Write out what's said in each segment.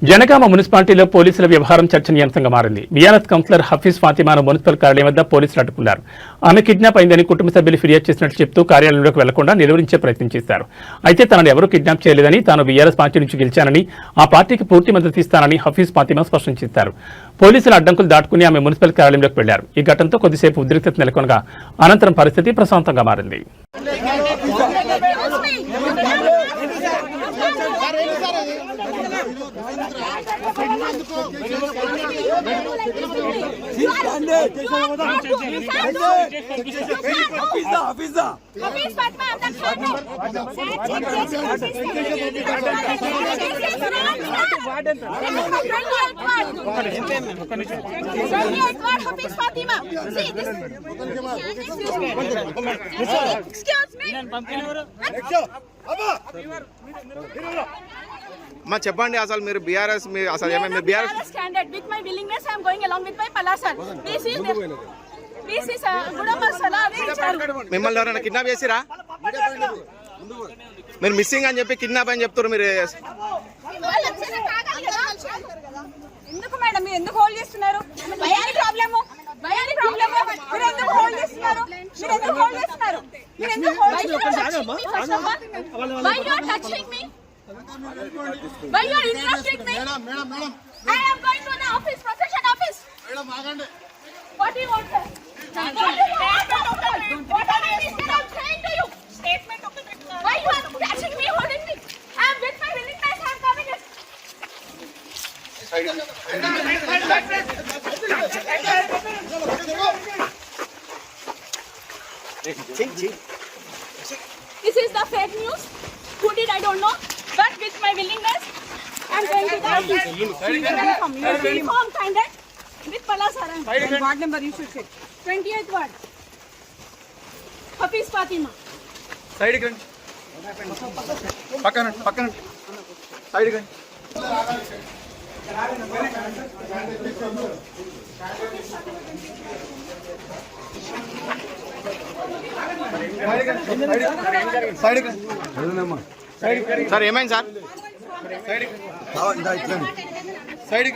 జనగామ మున్సిపాలిటీలో పోలీసుల వ్యవహారం చర్చనీయాంశంగా మారింది. బీఆర్ఎస్ కౌన్సిలర్ హఫీజ్ ఫాతిమాను మున్సిపల్ కార్యాలయం వద్ద పోలీసులు అడ్డుకున్నారు. ఆమె కిడ్నాప్ అయిందని కుటుంబ సభ్యులు ఫిర్యాదు చేసినట్లు చెప్తూ కార్యాలయంలోకి వెళ్లకుండా నిలువరించే ప్రయత్నం చేశారు. అయితే తనను ఎవరూ కిడ్నాప్ చేయలేదని, తాను బీఆర్ఎస్ పార్టీ నుంచి గెలిచానని, ఆ పార్టీకి పూర్తి మద్దతు ఇస్తానని హఫీజ్ ఫాతిమా స్పష్టం చేశారు. పోలీసుల అడ్డంకులు దాటుకుని ఆమె మున్సిపల్ కార్యాలయంలోకి వెళ్లారు. ఈ ఘటనతో కొద్దిసేపు ఉద్రిక్తత నెలకొనగా అనంతరం పరిస్థితి ప్రశాంతంగా మారింది. మా చెప్పండి అసలు మీరు బీఆర్ఎస్ అసలు ఏమైనా BRS candidate with my willingness I am going along with my Palasar. This is good masala మిమ్మల్ని ఎవరైనా కిడ్నాప్ చేసిరా? మీరు మిస్సింగ్ అని చెప్పి కిడ్నాప్ అని చెప్తారు. మీరు ఎందుకు మేడం మీరు ఎందుకు హోల్డ్ చేస్తున్నారు? భయాని ప్రాబ్లము మీరు ఎందుకు హోల్డ్ చేస్తున్నారు? మీరు ఎందుకు హోల్డ్ చేస్తున్నారు? Why you are touching me? Why you are interrupting me? Madam. I am going to the office, profession office. Madam, agande. What do you want, sir? What are you saying to you? Statement of the witness. Why you are touching me, holding me? I am with my willingness. I am coming. This is the fake news. Who did I don't know. But with my willingness, I am going to the office. Uniform candidate with Palasar. Ward number you should check. 28th ward. Hafiz Fatima. Side కండి, పక్కన side కండి. Sir ఏమైంది sir? Side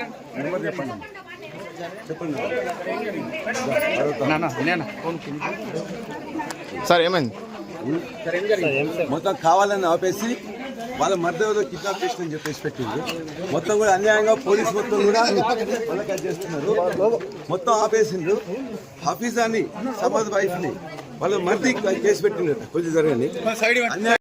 sir ఏమైంది? మొత్తం కావాలని ఆపేసి వాళ్ళ మధ్య కిడ్నాప్ చేసిందని చెప్పేసి పెట్టింది. మొత్తం కూడా అన్యాయంగా పోలీసు మొత్తం కూడా వాళ్ళకి చేస్తున్నారు. మొత్తం ఆపేసిండ్రు. హఫీజాని సమాజ్ వైఫ్ ని వాళ్ళ మధ్య కేసు పెట్టిండ్రు. కొంచెం జరగండి.